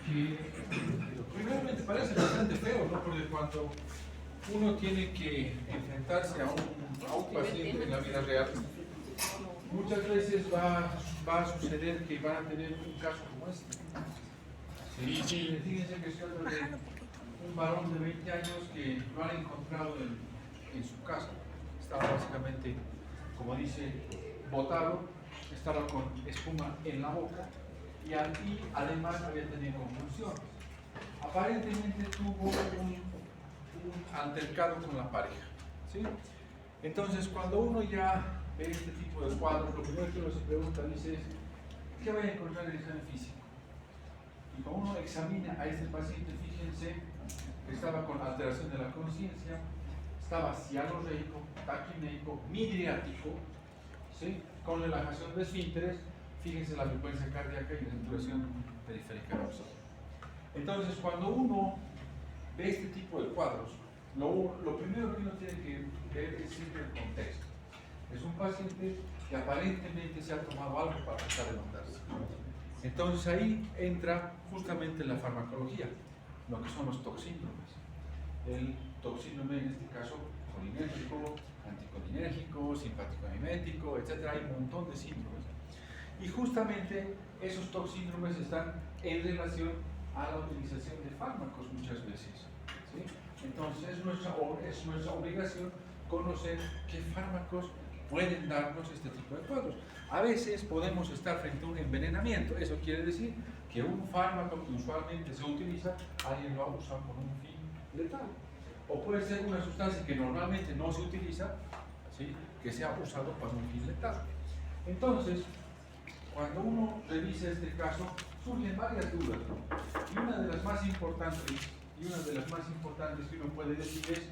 que primeramente parece bastante feo, ¿no? Porque cuando uno tiene que enfrentarse a un paciente en la vida real, muchas veces va a suceder que van a tener un caso como este. Sí, fíjense que estoy hablando de un varón de 20 años que lo han encontrado en su casa. Estaba básicamente, como dice, botado, estaba con espuma en la boca y además había tenido convulsiones. Aparentemente tuvo un altercado con la pareja, ¿sí? Entonces, cuando uno ya ve este tipo de cuadros, lo primero que uno se pregunta, dice, ¿qué voy a encontrar en el examen físico? Y cuando uno examina a este paciente, fíjense que estaba con alteración de la conciencia, estaba cialorreico, taquineico, midriático, ¿sí? Con relajación de esfínteres, fíjense la frecuencia cardíaca y la saturación periférica dorsal. Entonces, cuando uno ve este tipo de cuadros, lo primero que uno tiene que ver es siempre el contexto. Es un paciente que aparentemente se ha tomado algo para tratar de matarse. Entonces ahí entra justamente la farmacología, lo que son los toxíndromes. El toxíndrome, en este caso, colinérgico, anticolinérgico, simpático-mimético, etc. Hay un montón de síndromes. Y justamente esos toxíndromes están en relación a la utilización de fármacos muchas veces, ¿sí? Entonces es nuestra obligación conocer qué fármacos pueden darnos este tipo de cuadros. A veces podemos estar frente a un envenenamiento, eso quiere decir que un fármaco que usualmente se utiliza, alguien lo ha usado con un fin letal. O puede ser una sustancia que normalmente no se utiliza, ¿sí? Que se ha usado para un fin letal. Entonces, cuando uno revisa este caso, surgen varias dudas, ¿no? Y una de las más importantes que uno puede decir es,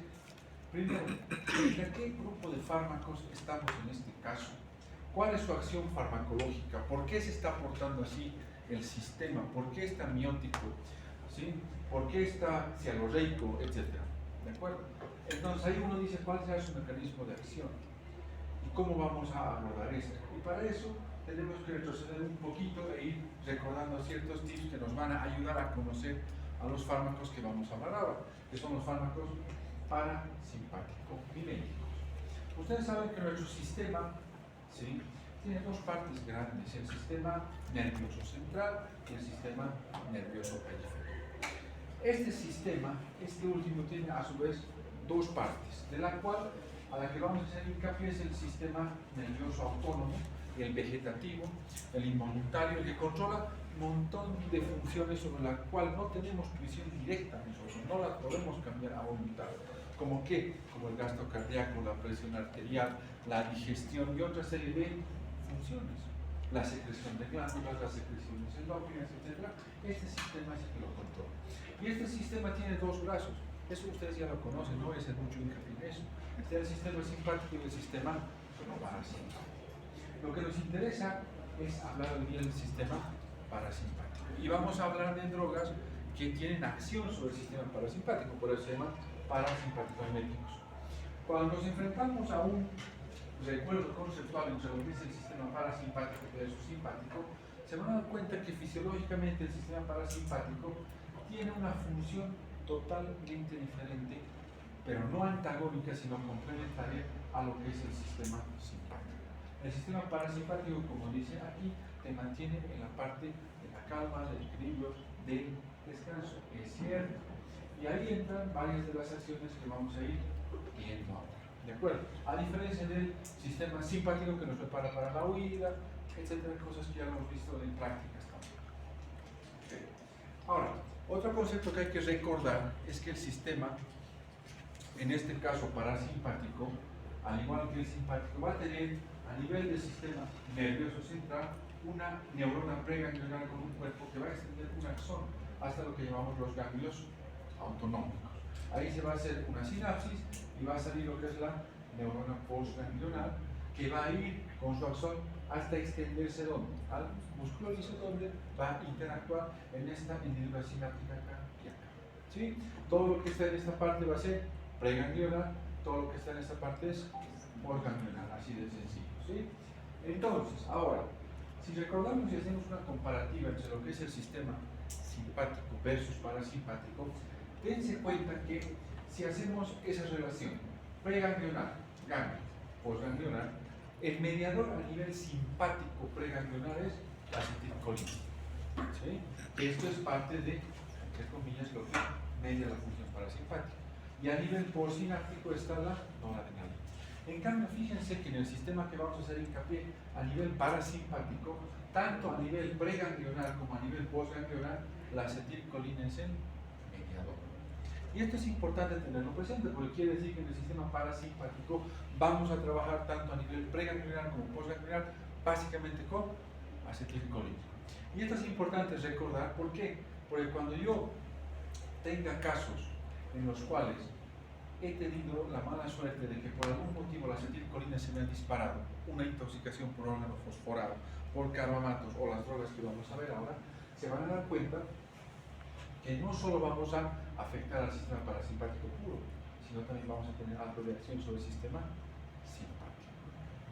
primero, ¿de qué grupo de fármacos estamos en este caso? ¿Cuál es su acción farmacológica? ¿Por qué se está portando así el sistema? ¿Por qué está miótico? ¿Sí? ¿Por qué está cialorreico? Etcétera. ¿De acuerdo? Entonces ahí uno dice cuál será su mecanismo de acción y cómo vamos a abordar esto. Y para eso tenemos que retroceder un poquito e ir recordando ciertos tips que nos van a ayudar a conocer a los fármacos que vamos a hablar ahora, que son los fármacos parasimpático-miméticos. Ustedes saben que nuestro sistema, ¿sí?, tiene dos partes grandes, el sistema nervioso central y el sistema nervioso periférico. Este sistema, este último, tiene a su vez dos partes, de la cual a la que vamos a hacer hincapié es el sistema nervioso autónomo, el vegetativo, el involuntario, el que controla un montón de funciones sobre las cuales no tenemos visión directa nosotros, no las podemos cambiar a voluntad. ¿Como qué? Como el gasto cardíaco, la presión arterial, la digestión y otra serie de funciones. La secreción de glándulas, las secreciones endócrinas, etc. Este sistema es el que lo controla. Y este sistema tiene dos brazos. Eso ustedes ya lo conocen, no voy a hacer mucho hincapié en eso. Está el sistema simpático y el sistema parasimpático. Lo que nos interesa es hablar hoy día del sistema parasimpático. Y vamos a hablar de drogas que tienen acción sobre el sistema parasimpático, por eso se llaman parasimpático-miméticos. Cuando nos enfrentamos a un recuerdo conceptual entre lo que es el sistema parasimpático versus simpático, se van a dar cuenta que fisiológicamente el sistema parasimpático tiene una función totalmente diferente, pero no antagónica, sino complementaria a lo que es el sistema simpático. El sistema parasimpático, como dice aquí, te mantiene en la parte de la calma, del equilibrio, del descanso. Es cierto. Y ahí entran varias de las acciones que vamos a ir viendo ahora. ¿De acuerdo? A diferencia del sistema simpático que nos prepara para la huida, etcétera, cosas que ya hemos visto en prácticas también. Okay. Ahora, otro concepto que hay que recordar es que el sistema, en este caso parasimpático, al igual que el simpático, va a tener a nivel del sistema nervioso central una neurona preganglionar con un cuerpo que va a extender un axón hasta lo que llamamos los ganglios autonómicos. Ahí se va a hacer una sinapsis y va a salir lo que es la neurona postganglionar, que va a ir con su axón hasta extenderse ¿dónde? Al músculo liso, donde va a interactuar en esta hendidura sináptica cardíaca. ¿Sí? Todo lo que está en esta parte va a ser preganglionar, todo lo que está en esta parte es postganglionar, así de sencillo. ¿Sí? Entonces, ahora, si recordamos y hacemos una comparativa entre lo que es el sistema simpático versus parasimpático, dense cuenta que si hacemos esa relación preganglionar, ganglio, postganglionar, el mediador a nivel simpático preganglionar es la acetilcolina. ¿Sí? Esto es parte de, entre comillas, lo que media la función parasimpática. Y a nivel postsináptico está la noradrenalina. En cambio, fíjense que en el sistema que vamos a hacer hincapié a nivel parasimpático, tanto a nivel preganglionar como a nivel postganglionar, la acetilcolina es el mediador. Y esto es importante tenerlo presente porque quiere decir que en el sistema parasimpático vamos a trabajar tanto a nivel preganglionar como postganglionar, básicamente con acetilcolina. Y esto es importante recordar, ¿por qué? Porque cuando yo tenga casos en los cuales he tenido la mala suerte de que por algún motivo la acetilcolina se me ha disparado, una intoxicación por órgano fosforado, por carbamatos o las drogas que vamos a ver ahora, se van a dar cuenta que no solo vamos a afectar al sistema parasimpático puro, sino también vamos a tener algo de acción sobre el sistema simpático.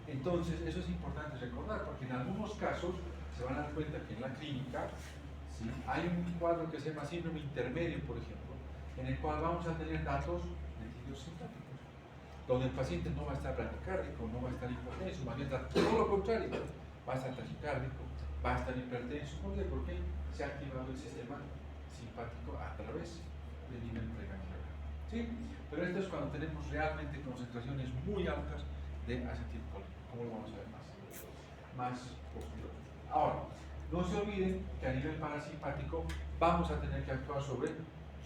Entonces, eso es importante recordar, porque en algunos casos se van a dar cuenta que en la clínica, ¿sí?, hay un cuadro que se llama síndrome intermedio, por ejemplo, en el cual vamos a tener datos de simpáticos, donde el paciente no va a estar bradicárdico, no va a estar hipotenso, más bien todo lo contrario, va a estar taquicárdico, va a estar hipertenso. ¿Por qué? Porque se ha activado el sistema simpático a través del nivel preganglionar. ¿Sí? Pero esto es cuando tenemos realmente concentraciones muy altas de acetilcolina, como lo vamos a ver más posterior. Ahora, no se olviden que a nivel parasimpático vamos a tener que actuar sobre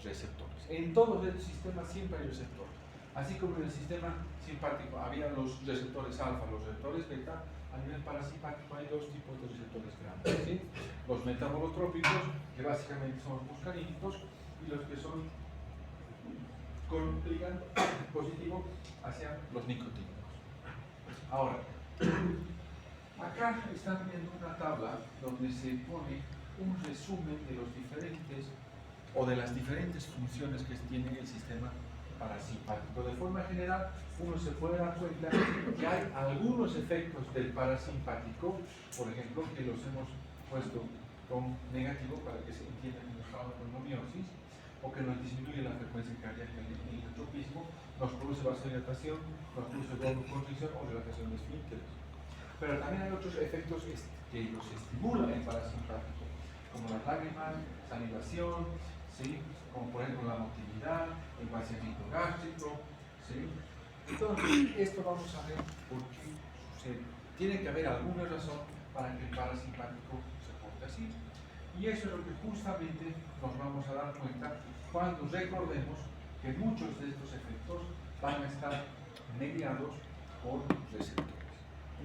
receptores. En todos estos sistemas siempre hay receptores. Así como en el sistema simpático había los receptores alfa, los receptores beta, a nivel parasimpático hay dos tipos de receptores grandes, ¿sí? Los metabolotrópicos, que básicamente son los muscarínicos, y los que son con ligando positivo hacia los nicotínicos. Ahora, acá están viendo una tabla donde se pone un resumen de los diferentes o de las diferentes funciones que tiene el sistema parasimpático. De forma general, uno se puede dar cuenta que hay algunos efectos del parasimpático, por ejemplo, que los hemos puesto con negativo para que se entienda que nos causa pneumomiosis, o que nos disminuye la frecuencia cardíaca en el hipotropismo, nos produce vasodilatación, nos produce broncoconstricción o dilatación de esfínteres. Pero también hay otros efectos que los estimulan el parasimpático, como las lágrimas, salivación, ¿sí?, como por ejemplo la motilidad, el vaciamiento gástrico, ¿sí? Entonces, esto vamos a ver por qué sucede. Tiene que haber alguna razón para que el parasimpático se porte así. Y eso es lo que justamente nos vamos a dar cuenta cuando recordemos que muchos de estos efectos van a estar mediados por receptores.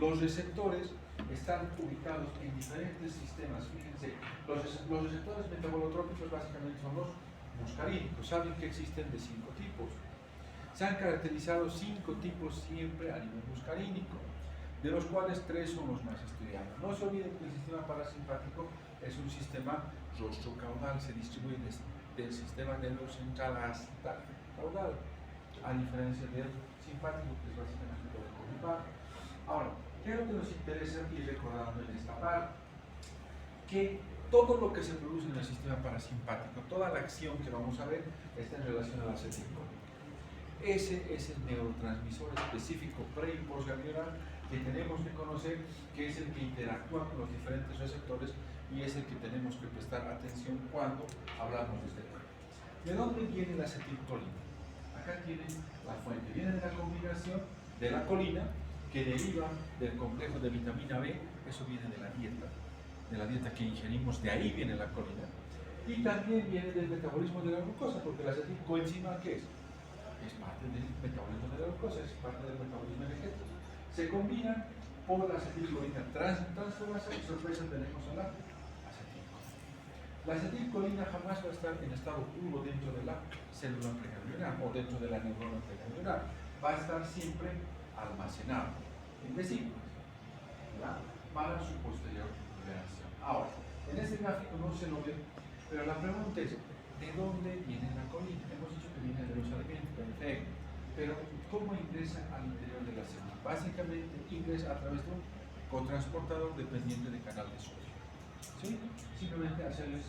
Los receptores están ubicados en diferentes sistemas. Fíjense, los receptores metabolotrópicos básicamente son los muscarínicos. Saben que existen de 5 tipos. Se han caracterizado 5 tipos siempre a nivel muscarínico, de los cuales 3 son los más estudiados. No se olviden que el sistema parasimpático es un sistema rostro-caudal, se distribuye del sistema nervioso central hasta caudal, a diferencia del simpático, que es básicamente todo el columbar. Ahora, ¿qué es lo que nos interesa ir recordando en esta parte? Que todo lo que se produce en el sistema parasimpático, toda la acción que vamos a ver, está en relación a la acetilcolina. Ese es el neurotransmisor específico pre y postganglionar que tenemos que conocer, que es el que interactúa con los diferentes receptores y es el que tenemos que prestar atención cuando hablamos de este tema. ¿De dónde viene la acetilcolina? Acá tienen la fuente. Viene de la combinación de la colina, que deriva del complejo de vitamina B, eso viene de la dieta que ingerimos, de ahí viene la colina, y también viene del metabolismo de la glucosa, porque la acetilcoenzima, ¿qué es? Es parte del metabolismo de la glucosa, es parte del metabolismo energético. Se combinan por la acetilcolina transferasa y sorpresa tenemos a la acetilcolina. La acetilcolina jamás va a estar en estado puro dentro de la célula preganglionar o dentro de la neurona preganglionar, va a estar siempre almacenado en vesículas, ¿verdad?, para su posterior liberación. Ahora, en este gráfico no se lo ve, pero la pregunta es, ¿de dónde viene la colina? Hemos dicho que viene de los alimentos, perfecto, pero ¿cómo ingresa al interior de la célula? Básicamente ingresa a través de un cotransportador dependiente del canal de sodio. ¿Sí? Simplemente hacerles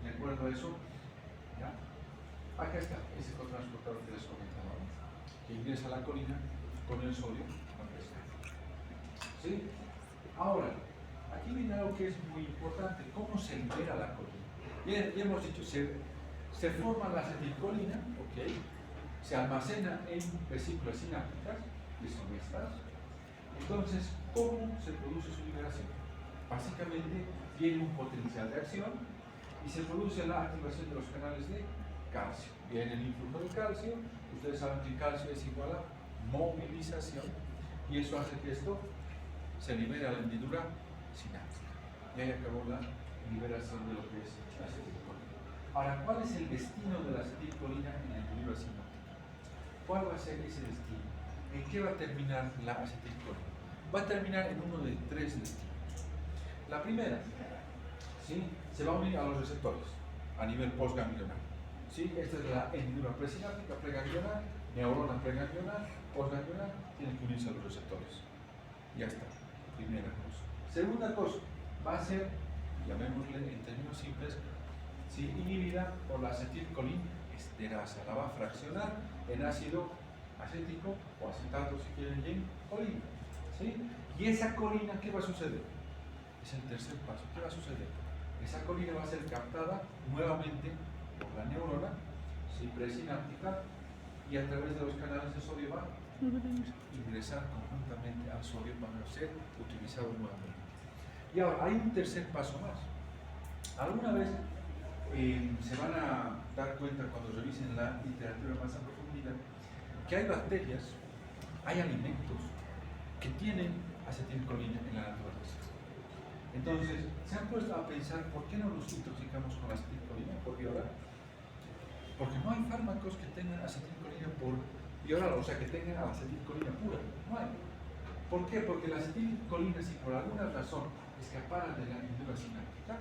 de acuerdo a eso, ¿ya? Acá está, ese cotransportador que les comentaba, ¿no? Que ingresa a la colina con el sodio a presión. ¿Sí? Ahora, aquí viene algo que es muy importante, ¿cómo se libera la colina? Ya hemos dicho, se forma la acetilcolina, ¿ok? Se almacena en vesículas sinápticas, que son estas. Entonces, ¿cómo se produce su liberación? Básicamente, tiene un potencial de acción y se produce la activación de los canales de calcio. Viene el influjo del calcio, ustedes saben que el calcio es igual a movilización y eso hace que esto se libere a la hendidura sináptica. Y ahí acabó la liberación de lo que es la acetilcolina. Ahora, ¿cuál es el destino de la acetilcolina en la hendidura sináptica? ¿Cuál va a ser ese destino? ¿En qué va a terminar la acetilcolina? Va a terminar en uno de tres destinos. La primera, ¿sí? Se va a unir a los receptores a nivel postganglionar. ¿Sí? Esta es la hendidura presináptica, preganglionar, neurona preganglionar, postganglionar, tienen que unirse a los receptores. Ya está, primera cosa. Segunda cosa, va a ser, llamémosle en términos simples, ¿sí? Inhibida por la acetilcolinesterasa. La va a fraccionar en ácido acético o acetato, si quieren, y en colina. ¿Sí? Y esa colina, ¿qué va a suceder? Es el tercer paso. ¿Qué va a suceder? Esa colina va a ser captada nuevamente por la neurona, ¿sí? Presináptica, y a través de los canales de sodio va a ingresar conjuntamente al sodio para ser utilizado nuevamente. Y ahora, hay un tercer paso más. Alguna vez se van a dar cuenta cuando revisen la literatura más a profundidad que hay bacterias, hay alimentos que tienen acetilcolina en la naturaleza. Entonces, se han puesto a pensar por qué no nos intoxicamos con la acetilcolina por vía oral. Porque no hay fármacos que tengan acetilcolina por vía oral, o sea, que tengan acetilcolina pura. No hay. ¿Por qué? Porque la acetilcolina, si por alguna razón escapara de la hendidura sináptica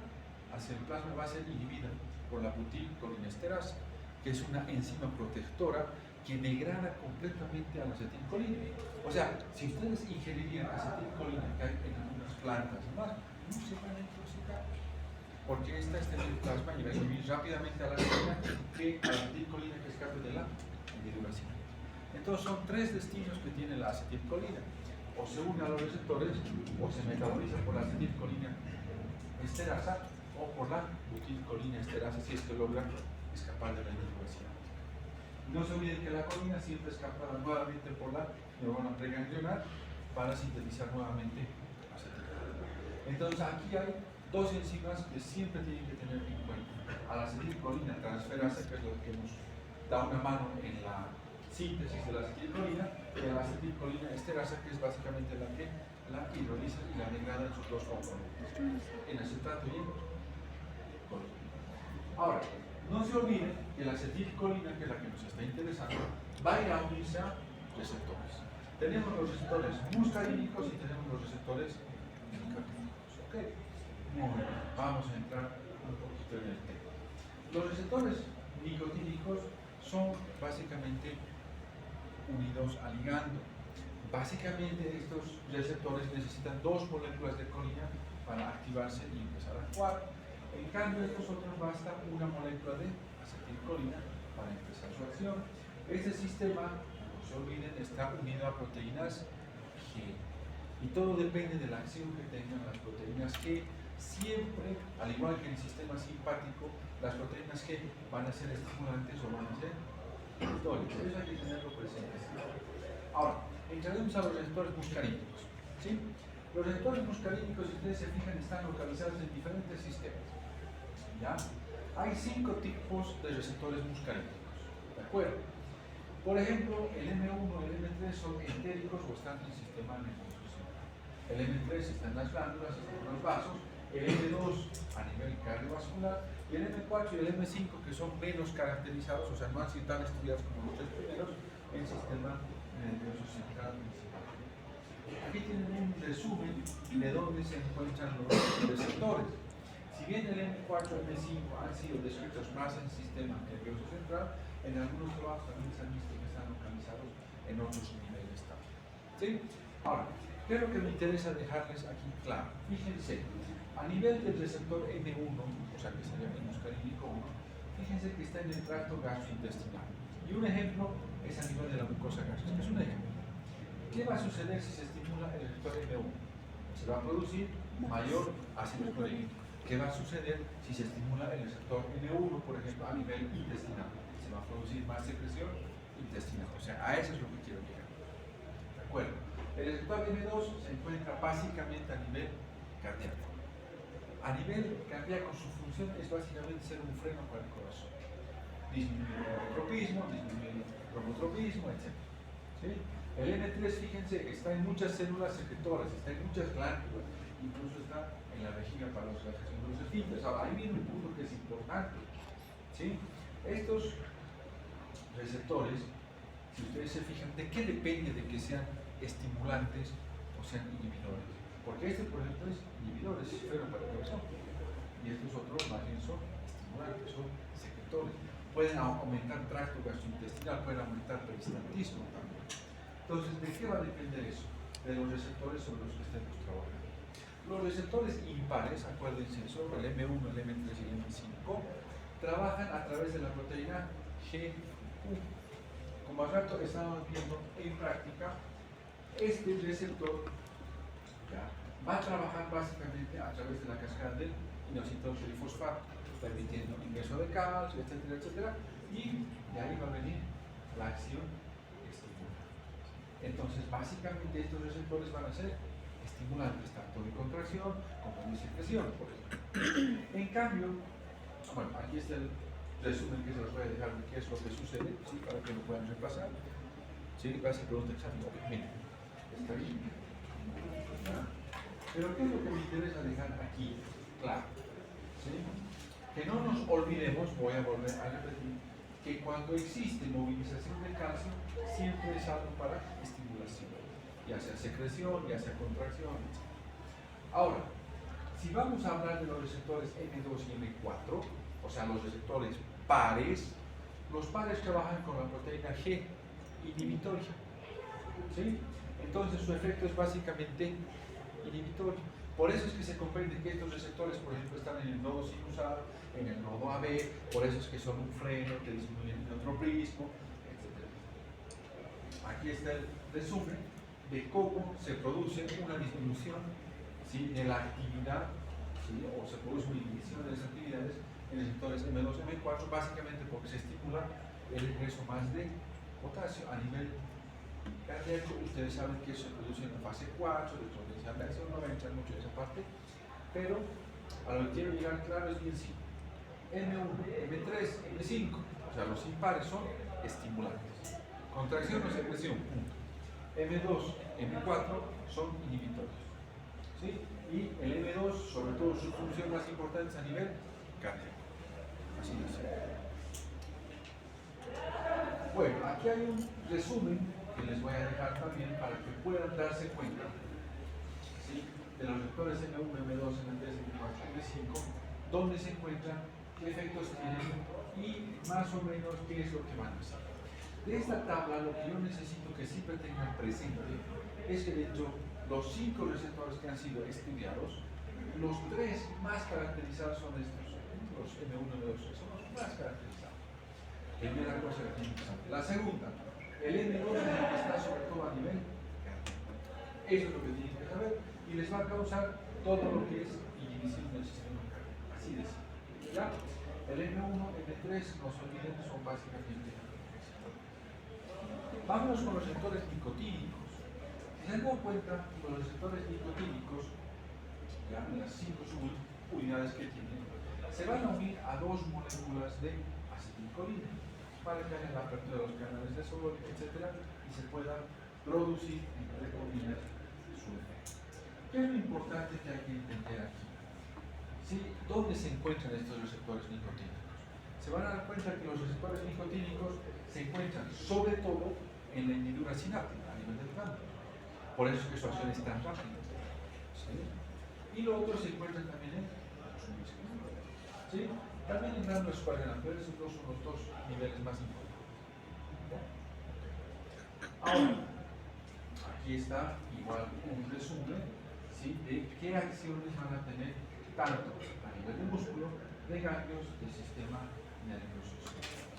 hacia el plasma, va a ser inhibida por la butilcolinesterasa, que es una enzima protectora que degrada completamente a la acetilcolina. O sea, si ustedes ingerirían acetilcolina que hay en algunas plantas y más, no se van a intoxicar, porque esta está en el plasma y va a inhibir rápidamente a la colina que a la acetilcolina que escape de la hendidura sináptica. Entonces son tres destinos que tiene la acetilcolina: o se une a los receptores, o se metaboliza por la acetilcolina esterasa, o por la butilcolina esterasa, si es que logra escapar de la hendidura sináptica. No se olviden que la colina siempre es captada nuevamente por la neurona preganglionar para sintetizar nuevamente acetilcolina. Entonces aquí hay dos enzimas que siempre tienen que tener en cuenta: a la acetilcolina transferasa, que es lo que nos da una mano en la síntesis de la acetilcolina, y a la acetilcolina esterasa, que es básicamente la que la hidroliza y la degrada en sus dos componentes, en acetato y en colina. Ahora, no se olviden que la acetilcolina, que es la que nos está interesando, va a ir a unirse a receptores. Tenemos los receptores muscarínicos y tenemos los receptores nicotínicos. ¿Ok? Muy bien, vamos a entrar un poquito en el tema. Los receptores nicotínicos son básicamente unidos a ligando. Básicamente estos receptores necesitan dos moléculas de colina para activarse y empezar a actuar. En cambio, estos otros basta una molécula de acetilcolina para empezar su acción. Este sistema, no se olviden, está unido a proteínas G. Y todo depende de la acción que tengan las proteínas G. Siempre, al igual que en el sistema simpático, las proteínas G van a ser estimulantes o van a ser inhibitores. Eso hay que tenerlo presente. Ahora, entraremos a los receptores muscarínicos. ¿Sí? Los receptores muscarínicos, si ustedes se fijan, están localizados en diferentes sistemas. ¿Ya? Hay 5 tipos de receptores muscarínicos. ¿De acuerdo? Por ejemplo, el M1 y el M3 son entéricos o están en el sistema nervioso. El M3 está en las glándulas, está en los vasos. El M2 a nivel cardiovascular. Y el M4 y el M5, que son menos caracterizados, o sea, no han sido tan estudiados como los tres primeros, en el sistema nervioso central principal. Aquí tienen un resumen de dónde se encuentran los receptores. Si bien el M4 y el M5 han sido descritos más en el sistema nervioso central, en algunos trabajos también se han visto que están localizados en otros niveles también. ¿Sí? Ahora, ¿qué es lo que me interesa dejarles aquí claro? Fíjense, A nivel del receptor M1, o sea que sería el muscarínico 1, fíjense que está en el tracto gastrointestinal. Y un ejemplo es a nivel de la mucosa gástrica. Es un ejemplo. ¿Qué va a suceder si se estimula el receptor M1? Se va a producir mayor ácido clorhídrico. ¿Qué va a suceder si se estimula el receptor M1, por ejemplo, a nivel intestinal? Se va a producir más secreción intestinal. O sea, a eso es lo que quiero llegar. ¿De acuerdo? El receptor M2 se encuentra básicamente a nivel cardíaco. A nivel cardíaco, su función es básicamente ser un freno para el corazón. Disminuir el neurotropismo, disminuir el cromotropismo, etc. ¿Sí? El M3, fíjense, está en muchas células secretoras, está en muchas glándulas, incluso está en la vejiga para la relajación de los esfínteres. Ahora, ahí viene un punto que es importante. ¿Sí? Estos receptores, si ustedes se fijan, ¿de qué depende de que sean estimulantes o sean inhibidores? Porque este, por ejemplo, es inhibidor, es freno para el corazón. Y estos otros, más bien, son estimulantes, son secretores. Pueden aumentar tracto gastrointestinal, pueden aumentar peristaltismo también. Entonces, ¿de qué va a depender eso? De los receptores sobre los que estemos trabajando. Los receptores impares, acuérdense eso, el M1, el M3 y el M5, trabajan a través de la proteína GQ. Como al rato estábamos viendo en práctica, este receptor ya va a trabajar básicamente a través de la cascada del inositol trifosfato, permitiendo ingreso de calcio, etcétera, etcétera, y de ahí va a venir la acción estimulante. Entonces, básicamente estos receptores van a ser estimulantes tanto de contracción como de secreción, por ejemplo. En cambio, bueno, aquí está el resumen que se los voy a dejar de qué es lo que sucede, ¿sí? Para que lo puedan repasar. ¿Sí? Gracias, pregunta examen. Miren, está bien. ¿Ah? Pero ¿qué es lo que me interesa dejar aquí? Claro. ¿Sí? Que no nos olvidemos, voy a volver a repetir, que cuando existe movilización de calcio, siempre es algo para estimulación, ya sea secreción, ya sea contracción, etc. Ahora, si vamos a hablar de los receptores M2 y M4, o sea, los receptores pares, los pares trabajan con la proteína G inhibitoria. ¿Sí? Entonces su efecto es básicamente inhibitorio. Por eso es que se comprende que estos receptores, por ejemplo, están en el nodo sinusal, en el nodo AB, por eso es que son un freno que disminuye el neurotropismo, etc. Aquí está el resumen de cómo se produce una disminución, ¿sí?, de la actividad, ¿sí?, o se produce una inhibición de las actividades en receptores M2 y M4, básicamente porque se estimula el ingreso más de potasio a nivel cardíaco. Ustedes saben que eso se produce en la fase 4, después de esa reacción, no voy a entrar mucho en esa parte, pero a lo que quiero llegar claro es bien simple. M1, M3, M5, o sea, los impares son estimulantes. Contracción o secreción, punto. M2, M4 son inhibitores. ¿Sí? Y el M2, sobre todo su función más importante es a nivel cardíaco. Así es. Bueno, aquí hay un resumen que les voy a dejar también para que puedan darse cuenta, ¿sí?, de los receptores M1, M2, M3, M4, M5, dónde se encuentran, qué efectos tienen y más o menos qué es lo que van a hacer. De esta tabla, lo que yo necesito que siempre tengan presente es que dentro de los 5 receptores que han sido estudiados, los 3 más caracterizados son estos, los M1 y M2, son los más caracterizados. Primera cosa que tienen que saber. La segunda, el M2 es el que está sobre todo a nivel cardíaco. Eso es lo que tienen que saber y les va a causar todo lo que es inhibición del sistema cardíaco. Así de simple. ¿Ya? El M1, M3, no se olviden, son básicamente. Vámonos con los receptores nicotínicos. Si se han dado cuenta, con los receptores nicotínicos, ya en las 5 subunidades que tienen, se van a unir a 2 moléculas de acetilcolina para que haya la apertura de los canales de sodio, etc., y se pueda producir, entre comillas, su efecto. ¿Qué es lo importante que hay que entender aquí? ¿Sí? ¿Dónde se encuentran estos receptores nicotínicos? Se van a dar cuenta que los receptores nicotínicos se encuentran sobre todo en la hendidura sináptica a nivel del ganglio. Por eso es que su acción es tan rápida. ¿Sí? Y lo otro se encuentra también en los músculos. ¿Sí? También en glándulas suprarrenales, pero esos dos son los 2 niveles más importantes. Ahora, aquí está igual un resumen, ¿sí?, de qué acciones van a tener tanto a nivel de músculo, de ganglios del sistema nervioso.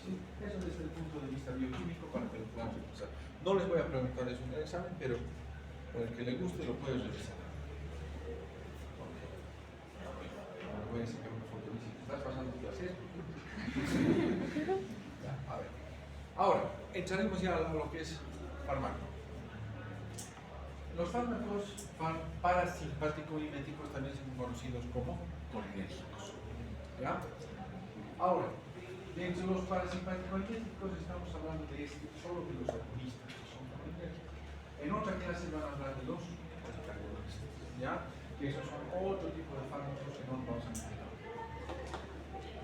¿Sí? Eso desde el punto de vista bioquímico para que lo podamos repasar. No les voy a preguntar eso en el examen, pero para el que le guste lo puede revisar. Ahora voy a sacar una foto y si te estás pasando clases. A ver. Ahora, entraremos ya a lo que es fármaco. Los fármacos parasimpático-miméticos también son conocidos como colinérgicos. ¿Ya? Ahora, dentro de los parasimpático-miméticos estamos hablando de solo de los agonistas que son colinérgicos. En otra clase van a hablar de los antagonistas, ¿ya? Que esos son otro tipo de fármacos que no nos vamos a meter ahora.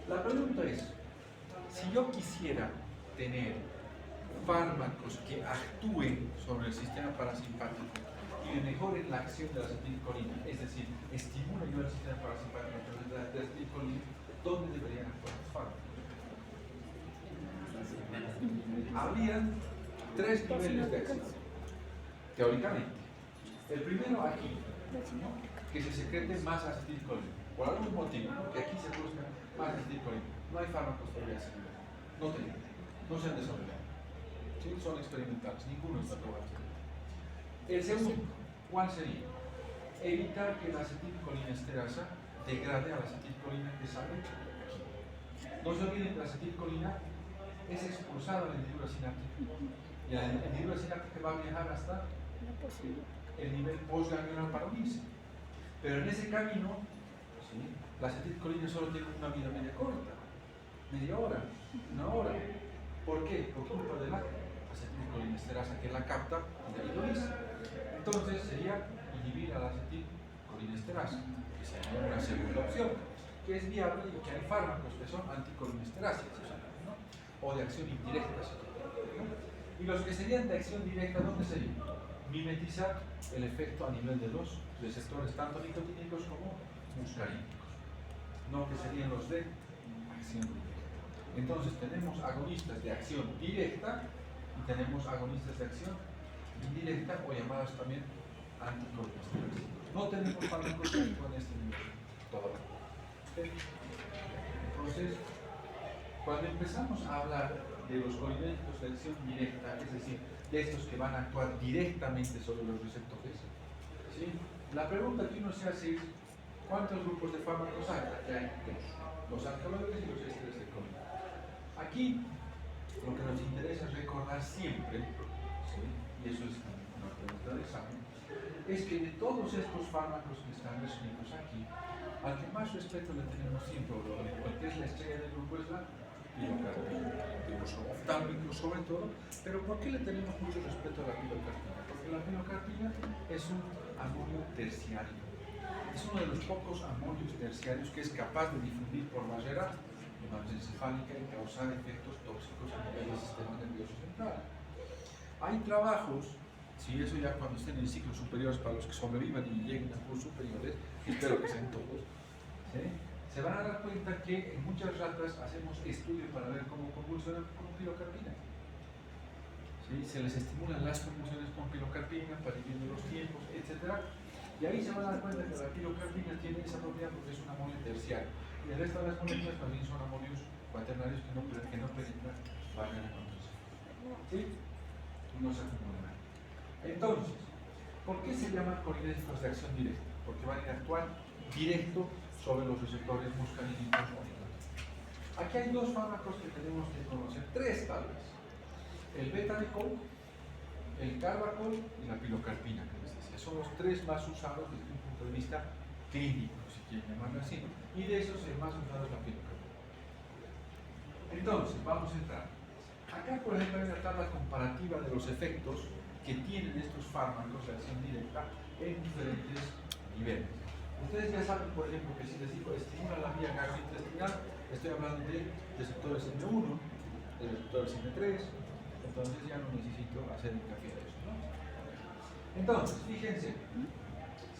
La pregunta es, si yo quisiera tener fármacos que actúen sobre el sistema parasimpático y me mejoren la acción de la acetilcolina, es decir, estimulen yo el sistema parasimpático a través de la acetilcolina, ¿dónde deberían actuar los fármacos? Habrían tres niveles de acción, teóricamente. El primero aquí, ¿no? Que se secrete más acetilcolina. Por algún motivo, porque aquí se busca más acetilcolina. No hay fármacos todavía así. No tenemos. No se han desarrollado. ¿Sí? Son experimentales. Ninguno está probado. El segundo, ¿cuál sería? Evitar que la acetilcolina esterasa degrade a la acetilcolina que sale aquí. No se olviden que la acetilcolina es expulsada de la hendidura sináptica. Y la hendidura sináptica va a viajar hasta el nivel postganglionar para unirse. Pero en ese camino, ¿sí? La acetilcolina solo tiene una vida media corta, media hora, una hora. ¿Por qué? Por culpa de la acetilcolina esterasa que la capta y la hidroliza. Entonces sería inhibir a la acetilcolina esterasa, que sería una segunda opción, que es viable y que hay fármacos que son anticolinesteráceas, ¿no? O de acción indirecta, ¿no? Y los que serían de acción directa, ¿dónde serían? Mimetizar el efecto a nivel de los receptores tanto nicotínicos como muscarínicos, no que serían los de acción directa. Entonces tenemos agonistas de acción directa y tenemos agonistas de acción indirecta o llamadas también anticolinesteráceas. No tenemos fármacos que actúan en este nivel todavía. Entonces, cuando empezamos a hablar de los colinérgicos de acción directa, es decir, de estos que van a actuar directamente sobre los receptores, ¿sí? La pregunta que uno se hace es, ¿cuántos grupos de fármacos hay? Aquí hay dos, los alcaloides y los ésteres de colina. Aquí, lo que nos interesa es recordar siempre, ¿sí? Y eso es una pregunta de examen, es que de todos estos fármacos que están resumidos aquí, al que más respeto le tenemos siempre, o que es la estrella del grupo, es la pilocarpina, de uso oftálmico sobre todo. Pero ¿por qué le tenemos mucho respeto a la pilocarpina? Porque la pilocarpina es un amonio terciario, es uno de los pocos amonios terciarios que es capaz de difundir por barrera hematoencefálica y causar efectos tóxicos a nivel del sistema nervioso central. Hay trabajos, si eso ya cuando estén en ciclos superiores, para los que sobrevivan y lleguen a cursos superiores, espero que sean todos, ¿sí? Se van a dar cuenta que en muchas ratas hacemos estudios para ver cómo convulsionan con pilocarpina. ¿Sí? Se les estimulan las convulsiones con pilocarpina para ir viendo los tiempos, etc. Y ahí se van a dar cuenta que la pilocarpina tiene esa propiedad porque es un amonio terciario. Y el resto de las moléculas también son amonios cuaternarios que no penetran barrera hematoencefálica. ¿Sí? No se acumulan. Entonces, ¿por qué se llaman colinérgicos de acción directa? Porque van a actuar directo sobre los receptores muscarínicos o nicotínicos. Aquí hay dos fármacos que tenemos que conocer, tres tal vez: el beta-decol, el carbacol y la pilocarpina, que les decía. Son los tres más usados desde un punto de vista clínico, si quieren llamarlo así, y de esos el más usado es la pilocarpina. Entonces, vamos a entrar. Acá, por ejemplo, hay una tabla comparativa de los efectos que tienen estos fármacos de acción directa en diferentes niveles. Ustedes ya saben, por ejemplo, que si les digo estimula la vía gastrointestinal, estoy hablando de receptores M1, de receptores M3, entonces ya no necesito hacer hincapié de eso, ¿no? Entonces, fíjense,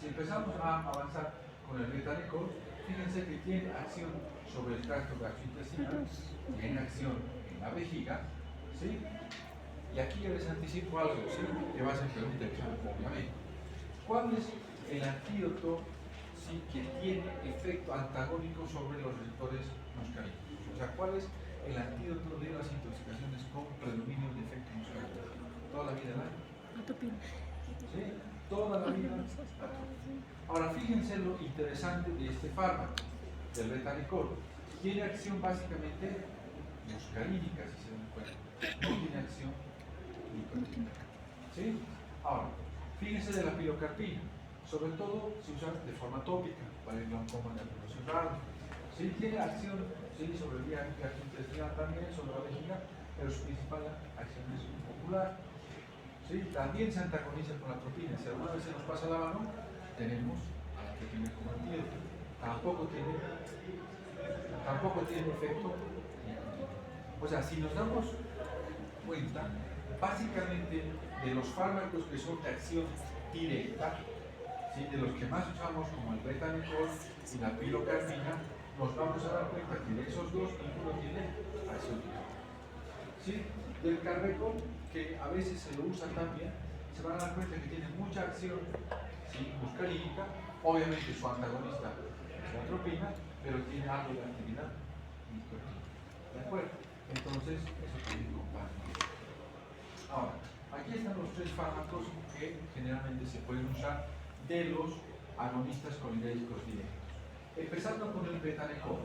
si empezamos a avanzar con el beta-decol, fíjense que tiene acción sobre el tracto gastrointestinal, tiene acción en la vejiga, ¿sí? Y aquí ya les anticipo algo, ¿sí? Que va a ser pregunta de examen, obviamente. ¿Cuál es el antídoto sí, que tiene efecto antagónico sobre los receptores muscarínicos. O sea, ¿cuál es el antídoto de las intoxicaciones con predominio de efecto muscarínico? Toda la vida del año. ¿Sí? Toda la vida. Ahora, fíjense lo interesante de este fármaco, del betanicol. Tiene acción básicamente muscarínica, si se dan cuenta. No tiene acción nicotínica. ¿Sí? Ahora, fíjense de la pilocarpina. Sobre todo se usa de forma tópica para el glaucoma de atenuación rara. Sí, tiene acción sobre el vía gastrointestinal también, sobre la vejiga, pero su principal acción es ocular. ¿Sí? También se antagoniza con la atropina. Si alguna vez se nos pasa la mano, tenemos a la atropina como antídoto. Tampoco tiene efecto. O sea, si nos damos cuenta, básicamente de los fármacos que son de acción directa, ¿sí? De los que más usamos, como el betanicol y la pilocarpina, nos vamos a dar cuenta que de esos dos ninguno tiene acción directa. ¿Sí? Del carbecol, que a veces se lo usa también, se van a dar cuenta que tiene mucha acción, ¿sí? Muscarínica, obviamente su antagonista es la atropina, pero tiene algo de actividad nicotínica. ¿De acuerdo? Entonces, eso también comparte. Ahora, aquí están los tres fármacos que generalmente se pueden usar de los agonistas colinérgicos directos. Empezando con el betanicol.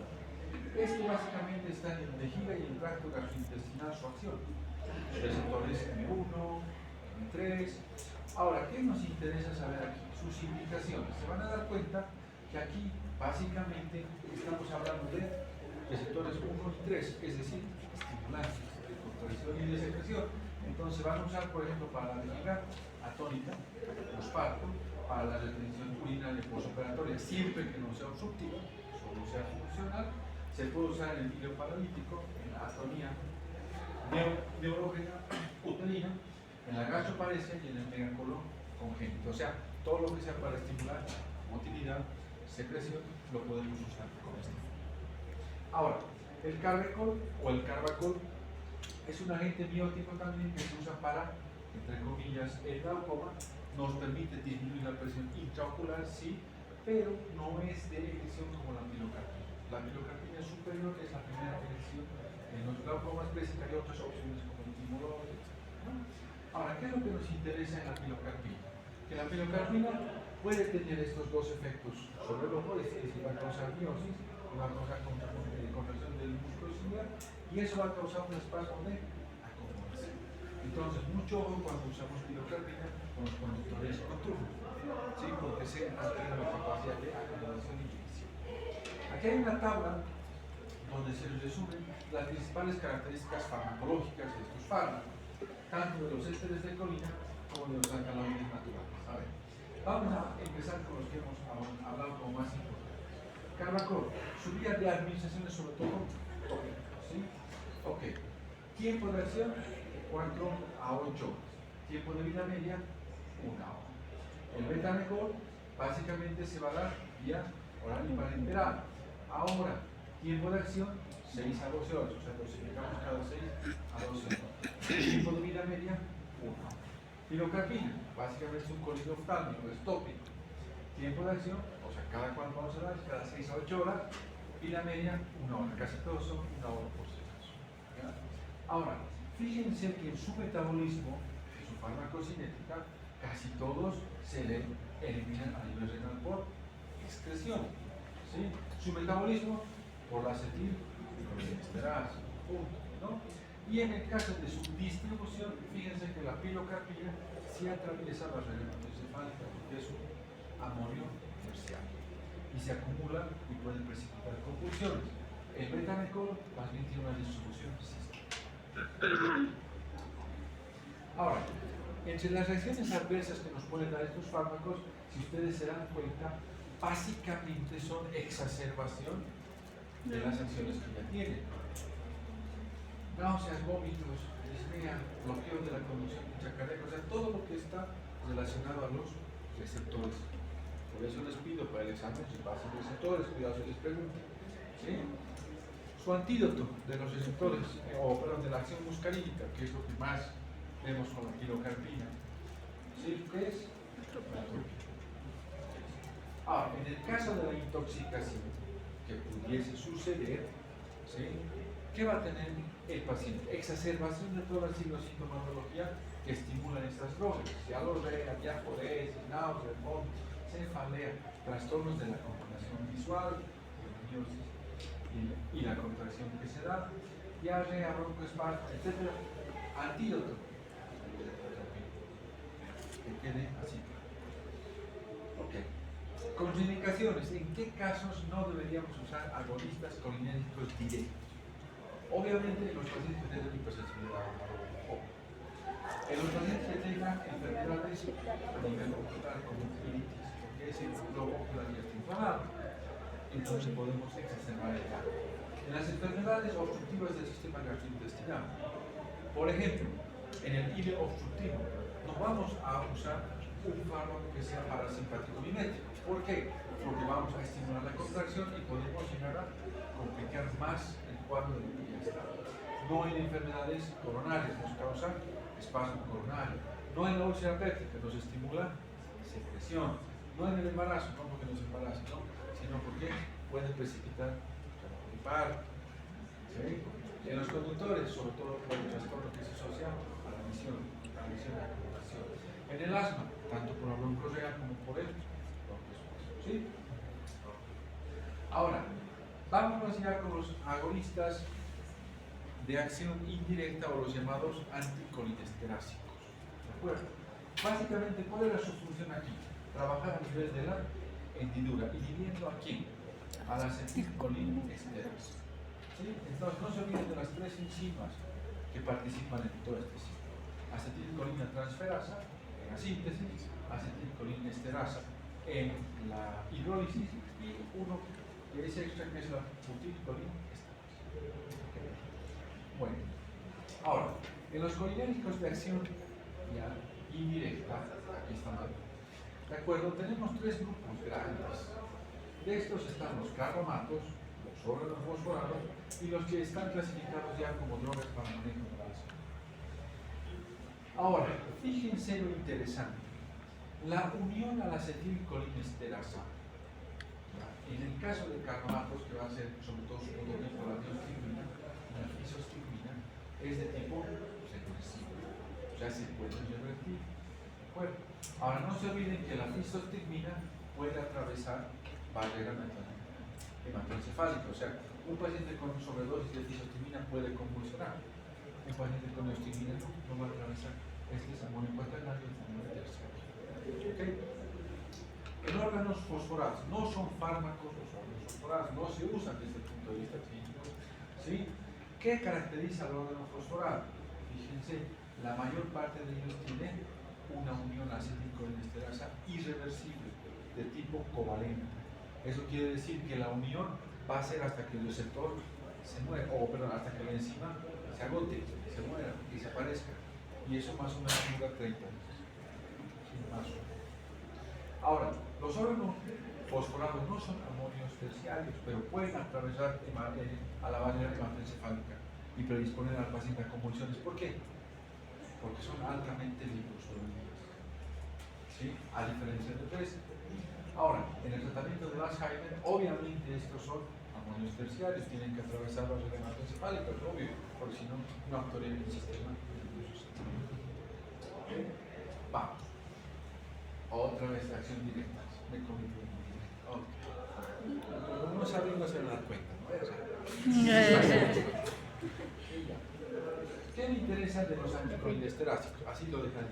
Esto básicamente está en el vejiga y el tracto gastrointestinal su acción. Receptores M1, M3. Ahora, ¿qué nos interesa saber aquí? Sus indicaciones. Se van a dar cuenta que aquí básicamente estamos hablando de receptores 1 y 3, es decir, estimulantes de contracción y de secreción. Entonces van a usar, por ejemplo, para la vejiga atónica, posparto, para la retención urinaria postoperatoria, siempre que no sea obstructiva, solo sea funcional. Se puede usar en el vídeo paralítico, en la atonía neurógena uterina, en la gastroparesia y en el megacolon congénito. O sea, todo lo que sea para estimular motilidad, secreción, lo podemos usar con este. Ahora, el carbecol o el carbacol es un agente biótico también que se usa para, entre comillas, el glaucoma. Nos permite disminuir la presión intraocular, sí, pero no es de elección como la pilocarpina. La pilocarpina es superior, es la primera elección en los glaucomas, pero hay otras opciones como el timolol, etc. Ahora, ¿qué es lo que nos interesa en la pilocarpina? Que la pilocarpina puede tener estos dos efectos sobre el ojo, es decir, va a causar miosis, va a causar contracción del músculo ciliar, y eso va a causar un espasmo de acomodación. Entonces, mucho ojo cuando usamos pilocarpina con los conductores nocturnos, ¿sí? Porque se altera la capacidad de acomodación y división. Aquí hay una tabla donde se resumen las principales características farmacológicas de estos fármacos, tanto de los ésteres de colina como de los alcaloides naturales. A ver, vamos a empezar con los que hemos hablado como más importantes. Carbacol, su vía de administración es sobre todo tópica, ¿sí? Ok. Tiempo de acción, 4 a 8 horas. Tiempo de vida media, 1 hora. El betanicol básicamente se va a dar vía oral y parenteral. Ahora, tiempo de acción, 6 a 12 horas. O sea, dosificamos cada 6 a 12 horas. Tiempo de vida media, 1 hora. Pilocarpina, básicamente es un colírio oftálmico, es tópico. Tiempo de acción, o sea, cada 4 horas, cada 6 a 8 horas. Vida media, 1 hora. Casi todos son 1 hora por si acaso. Ahora, fíjense que en su metabolismo, en su farmacocinética, casi todos se le eliminan a nivel renal por excreción. ¿Sí? Su metabolismo por la acetilcolesterolerasa, ¿no? Y en el caso de su distribución, fíjense que la pilocarpina sí atraviesa la barrera hematoencefálica porque es un amonio terciario y se acumula y puede precipitar convulsiones. El betanicol más bien tiene una distribución sistémica. Ahora, entre las reacciones adversas que nos pueden dar estos fármacos, si ustedes se dan cuenta, básicamente son exacerbación de las acciones que ya tienen. Náuseas, vómitos, disnea, bloqueo de la conducción intracardíaca, o sea, todo lo que está relacionado a los receptores. Por eso les pido para el examen que pasen receptores, cuidado si les preguntan. ¿Sí? Su antídoto de los receptores, de la acción muscarínica, que es lo que más vemos con la pilocarpina, ¿sí? ¿Qué es? La atropina. Ahora, en el caso de la intoxicación que pudiese suceder, ¿sí? ¿Qué va a tener el paciente? Exacerbación de toda la sintomatología que estimulan estas drogas, diarrea, diaforesis, náusea, vómitos, cefalea, trastornos de la coordinación visual, y la contracción que se da, diarrea, broncoespasmo, etc. Antídoto, que quede así. Ok. Contraindicaciones. ¿En qué casos no deberíamos usar agonistas colinérgicos directos? Obviamente los pacientes que tienen hipersensibilidad a ojo. En los pacientes que tengan enfermedades a nivel ocular como iritis, porque ese globo ocular ya está inflamado, entonces podemos exacerbar el daño. En las enfermedades obstructivas del sistema gastrointestinal, por ejemplo, en el hilo obstructivo, no vamos a usar un fármaco que sea parasimpático mimético. ¿Por qué? Porque vamos a estimular la contracción y podemos llegar a complicar más el cuadro de lo que ya está. No en enfermedades coronarias, nos causa espasmo coronario. No en la úlcera péptica, nos estimula secreción. No en el embarazo, no porque nos embaraza, ¿no? Sino porque puede precipitar el paro. ¿Sí? En los conductores, sobre todo por el trastorno que se asocia a la misión de la acumulación. En el asma, tanto por la broncorrea como por el broncoespasmo. ¿Sí? Ahora, vámonos ya con los agonistas de acción indirecta o los llamados anticolinesterácicos. ¿De acuerdo? Básicamente, ¿cuál era su función aquí? Trabajar a nivel de la hendidura. ¿Y dividiendo a quién? A la acetilcolinesterasa. ¿Sí? Entonces, no se olviden de las tres enzimas que participan en todo este sistema. Acetilcolina transferasa en la síntesis, acetilcolinesterasa en la hidrólisis y uno que es extra, que es la butilcolinesterasa. Bueno, ahora, en los colinérgicos de acción ya indirecta, aquí están, ¿de acuerdo? Tenemos tres grupos grandes. De estos están los carbamatos, los órganos fosforados y los que están clasificados ya como drogas para manejo de la salud. Ahora, fíjense lo interesante. La unión a la acetilcolinesterasa, en el caso de carbamatos, que va a ser sobre todo su prototipo, la diostigmina, la fisostigmina, es de tipo reversible, ya se puede revertir. ¿De acuerdo? Ahora, no se olviden que la fisostigmina puede atravesar barrera hematoencefálica, o sea, un paciente con sobredosis de fisostigmina puede convulsionar, un paciente con neostigmina no va a atravesar. Este es amonio cuaternario y amonio terciario. ¿Okay? En órganos fosforados, no son fármacos los órganos fosforados, no se usan desde el punto de vista clínico. ¿Sí? ¿Qué caracteriza al órgano fosforado? Fíjense, la mayor parte de ellos tiene una unión acetilcolinesterasa irreversible de tipo covalente. Eso quiere decir que la unión va a ser hasta que el receptor se muera, o perdón, hasta que la enzima se agote, se muera y desaparezca. Y eso más o menos dura 30 años. Sí, más o menos. Ahora, los órganos fosforados no son amonios terciarios, pero pueden atravesar a la barrera hematoencefálica y predisponer al paciente a convulsiones. ¿Por qué? Porque son altamente liposolubles, ¿sí? A diferencia del resto. Ahora, en el tratamiento del Alzheimer, obviamente estos son amonios terciarios, tienen que atravesar la barrera hematoencefálica, es obvio, porque si no, no actuaría en el sistema nervioso. ¿Okay? Vamos. Otra vez acción directa. Me comí bien. Okay. Como no saben, no se van a dar cuenta, ¿no? ¿Qué me interesa de los anticolinesteráticos? Así lo dejan.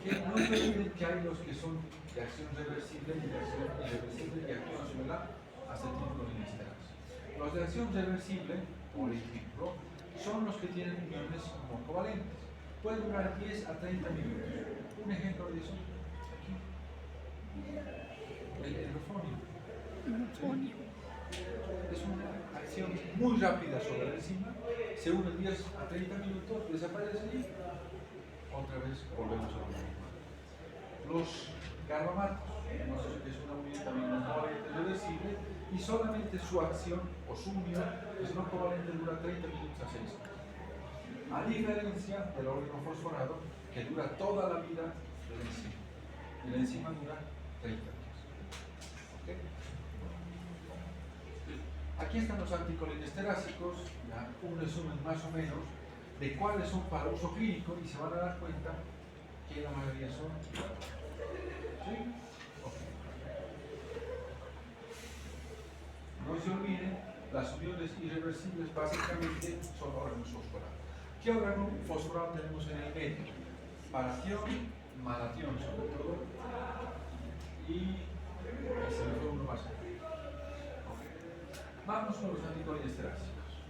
Que no se olviden que hay los que son de acción reversible y de acción irreversible y actúan sobre la acetilcolinesterasa. Los de acción reversible, por ejemplo, son los que tienen uniones no covalentes. Pueden durar 10 a 30 minutos. Un ejemplo de eso, aquí. El erofonio. Es una acción muy rápida sobre la enzima, se une 10 a 30 minutos, desaparece y otra vez volvemos a lo mismo. Los carbamatos, que es una unión también no covalente reversible, y solamente su acción o su unión es no covalente dura 30 minutos a 6 horas. A diferencia del órgano fosforado, que dura toda la vida de la enzima, y la enzima dura 30 días. Aquí están los anticolinesteráticos, ya, un resumen más o menos de cuáles son para uso clínico y se van a dar cuenta que la mayoría son. ¿Sí? Okay. No se olviden, las uniones irreversibles básicamente son órganos fosforados. ¿Qué órgano fosforado tenemos en el medio? Paratión, malatión sobre todo, y se me fue uno más. Vamos con los anticolinesteráticos.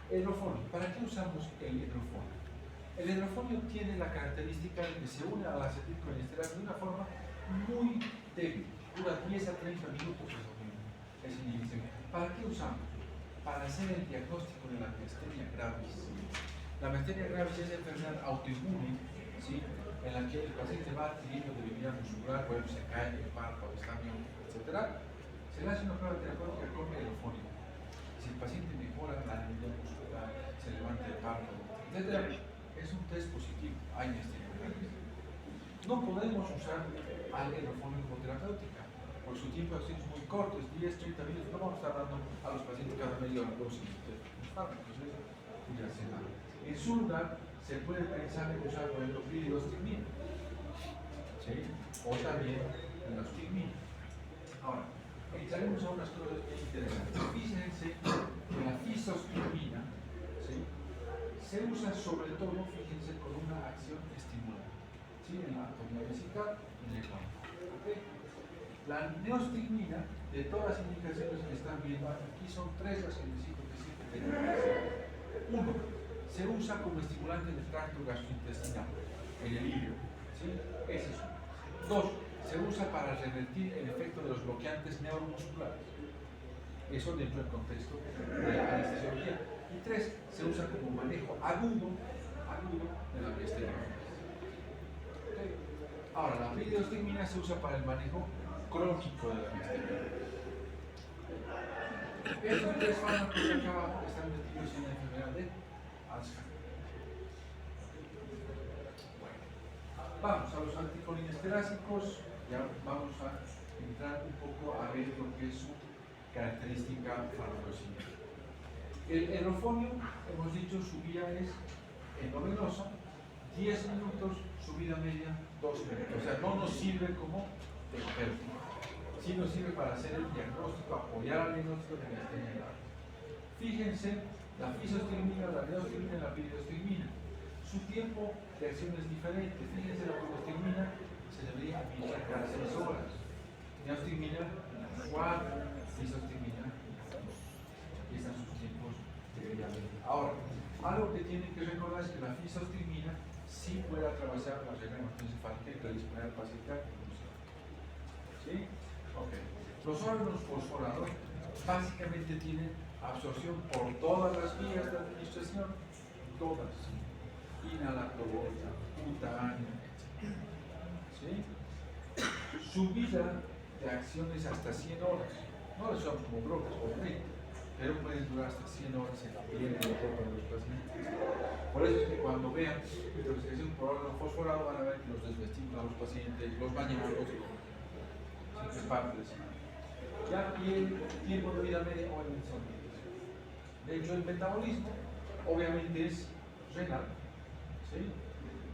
Hidrofonio. ¿Para qué usamos el hidrofonio? El hidrofonio tiene la característica de que se une a la acetilcolinesteras de una forma muy débil, dura 10 a 30 minutos esa inhibición. ¿Para qué usamos? Para hacer el diagnóstico de la miastenia gravis. La miastenia gravis es la enfermedad autoinmune, ¿sí?, en la que el paciente va adquiriendo debilidad muscular, por ejemplo, se cae el párpado, está bien, etc. Se le hace una prueba terapéutica con hidrofonio. Si el paciente mejora la debilidad muscular, se levanta el párpado, etc., es un test positivo. Hay miastenia gravis. No podemos usar al hidrofonio como terapéutica, por su tiempo de acción es muy corto, es 10-30 minutos. No vamos a estar dando a los pacientes cada media hora dosis de fármacos, eso ya se da. En su lugar, se puede pensar en usar, por ejemplo, piridoximina, ¿sí?, o también la ostigmina. Ahora, entraremos a unas cosas muy interesantes. Fíjense que la fisostigmina, ¿sí?, se usa sobre todo, fíjense, con una acción estimulante, ¿sí?, en la anatomía vesical y en el campo. ¿Okay? La neostigmina, de todas las indicaciones que están viendo aquí, son 3 las que necesito que siempre tengan. 1. Se usa como estimulante del tracto gastrointestinal, en el hígado, ¿sí? Ese es uno. 2. Se usa para revertir el efecto de los bloqueantes neuromusculares. Eso dentro del contexto de la anestesiología. Y 3. Se usa como manejo agudo de la miastenia. ¿Okay? Ahora, la piridoximina se usa para el manejo crónico de la miastenia. Estos 3 fármacos que acá están metidos en la enfermedad de Alzheimer. Bueno, vamos a los anticolinesteráticos. Ya vamos a entrar un poco a ver lo que es su característica farmacológica. El hidrofonio, hemos dicho, su vía es endovenosa, 10 minutos, su vida media 2 minutos. O sea, no nos sirve como terapéutico, sí nos sirve para hacer el diagnóstico, apoyar al diagnóstico de miastenia gravis. Fíjense, la fisostigmina, la neostigmina y la piridoximina. Su tiempo de acción es diferente. Fíjense, la piridoximina se debería administrar cada 6 horas. Neostigmina, 4, fisostigmina. Aquí están sus tiempos de vida media. Ahora, algo que tienen que recordar es que la fisostigmina sí puede atravesar la regla hematoencefálica y predisponer al paciente a convulsión. ¿Sí? Ok. Los órganos fosforados básicamente tienen absorción por todas las vías de administración, todas, inhalatorias, cutánea, ¿sí? Su vida de acción es hasta 100 horas, no son como drogas, pero pueden durar hasta 100 horas en la piel y en el cuerpo de los pacientes. Por eso es que cuando vean intoxicación por órgano fosforado van a ver que los desvestimos a los pacientes, los bañamos, es parte de eso. Ya, y el tiempo de vida media obviamente son 10. De hecho, el metabolismo obviamente es renal, ¿sí?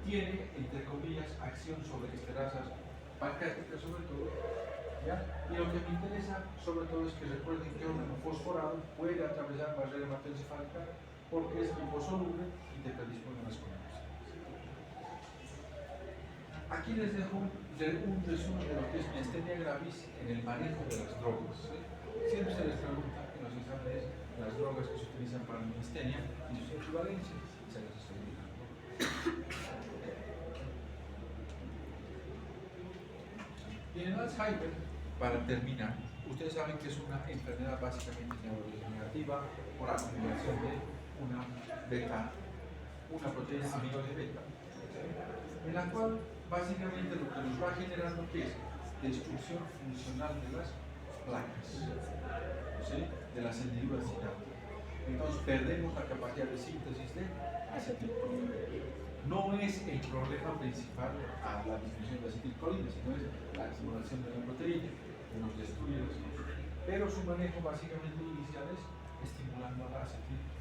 Tiene, entre comillas, acción sobre esterasas pancreáticas sobre todo, ¿ya? Y lo que me interesa sobre todo es que recuerden que órgano fosforado puede atravesar barrera hematoencefálica porque es liposoluble y te predispone a las convulsiones. Aquí les dejo un resumen de lo que es miastenia gravis en el manejo de las drogas, ¿sí? Siempre se les pregunta en los exámenes las drogas que se utilizan para la miastenia y sus equivalencias. Se las estoy dejando. Y en Alzheimer, para terminar, ustedes saben que es una enfermedad básicamente neurodegenerativa por acumulación de una beta, una proteína amiloide beta, en la cual básicamente lo que nos va generando es destrucción funcional de las placas, ¿sí?, de las hendiduras citáticas. Entonces perdemos la capacidad de síntesis de acetilcolina. No es el problema principal a la disminución de acetilcolina, sino es la estimulación de la proteína que nos destruye las cosas. pero su manejo básicamente inicial es estimulando a la acetilcolina,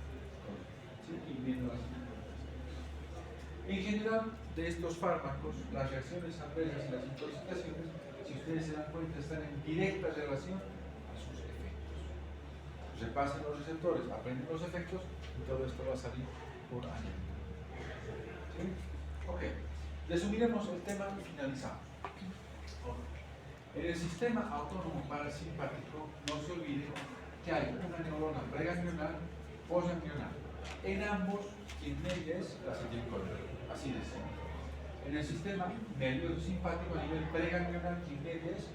¿sí? Inhibiendo la acetilcolina. En general, de estos fármacos, las reacciones adversas y las intoxicaciones, si ustedes se dan cuenta, están en directa relación a sus efectos. Repasen los receptores, aprenden los efectos y todo esto va a salir por año. ¿Sí? Ok, resumiremos el tema y finalizamos. En el sistema autónomo parasimpático, no se olviden que hay una neurona preganglional, postganglional. En ambos, quien media es la acetilcolina, así de simple. En el sistema nervioso simpático, a nivel preganglional, quien media es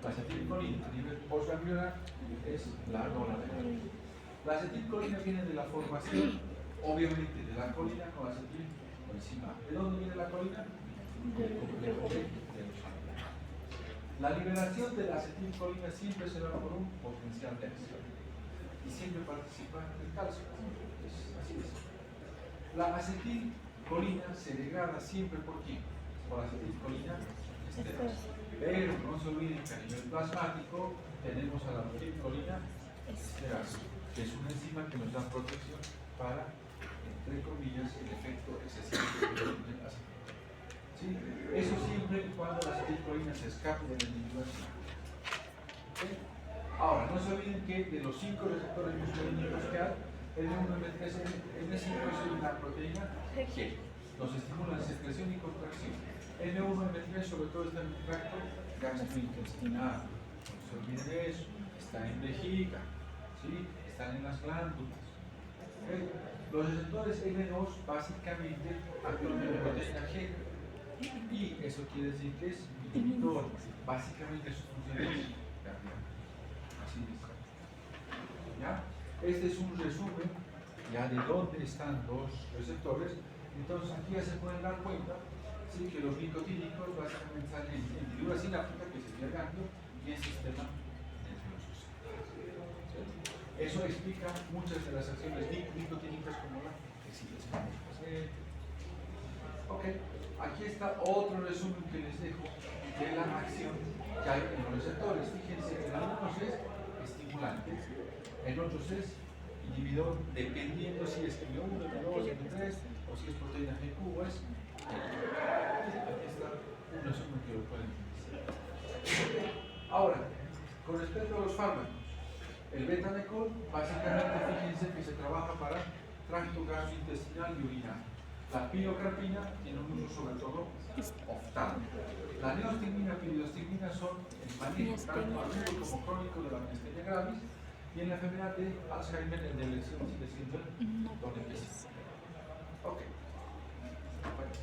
la acetilcolina, a nivel postganglional es la noradrenalina. La acetilcolina viene de la formación, obviamente, de la colina con acetil por encima. ¿De dónde viene la colina? Del complejo B de los átomos. La liberación de la acetilcolina siempre se da por un potencial de acción y siempre participa el calcio. Así es. La acetilcolina se degrada siempre por quién? Por acetilcolina esterasa. Pero no se olviden que a nivel plasmático tenemos a la acetilcolina esterasa, que es una enzima que nos da protección para, entre comillas, el efecto excesivo de la acetilcolina. ¿Sí? Eso siempre y cuando la acetilcolina se escape de la individuación. ¿Sí? Ahora, no se olviden que de los 5 receptores muscolínicos que hay, el M1M3 M5 es una proteína G. Nos estimula la secreción y contracción. El M1M3 sobre todo está en el tracto gastrointestinal. No se olviden de eso. Está en vejiga, ¿sí? Están en las glándulas. ¿Okay? Los receptores M2 básicamente actúan en la proteína G. Y eso quiere decir que es inhibidor. Básicamente su función es cardíaca. Así es. ¿Ya? Este es un resumen ya de dónde están los receptores. Entonces aquí ya se pueden dar cuenta, ¿sí? Que los nicotínicos básicamente están en hendidura sináptica, que sería el ganglio, y en sistema nervioso. ¿Sí? Eso explica muchas de las acciones nicotínicas como la excitación. Ok, aquí está otro resumen que les dejo de la acción que hay en los receptores. Fíjense, en algunos es estimulante, en otros es inhibidor, dependiendo si es M1, M2, M3 o si es proteína GQ o es. Aquí está un resumen que lo pueden utilizar. Ahora, con respecto a los fármacos, el betamecol, básicamente fíjense que se trabaja para tracto gastrointestinal y urinario. La pilocarpina tiene un uso sobre todo oftálmico. La neostigmina y piridoxigmina son el manejo tanto agudo como crónico de la miastenia gravis, y en la enfermedad de Alzheimer el de elección sigue siendo el donepezil. Ok. Bueno.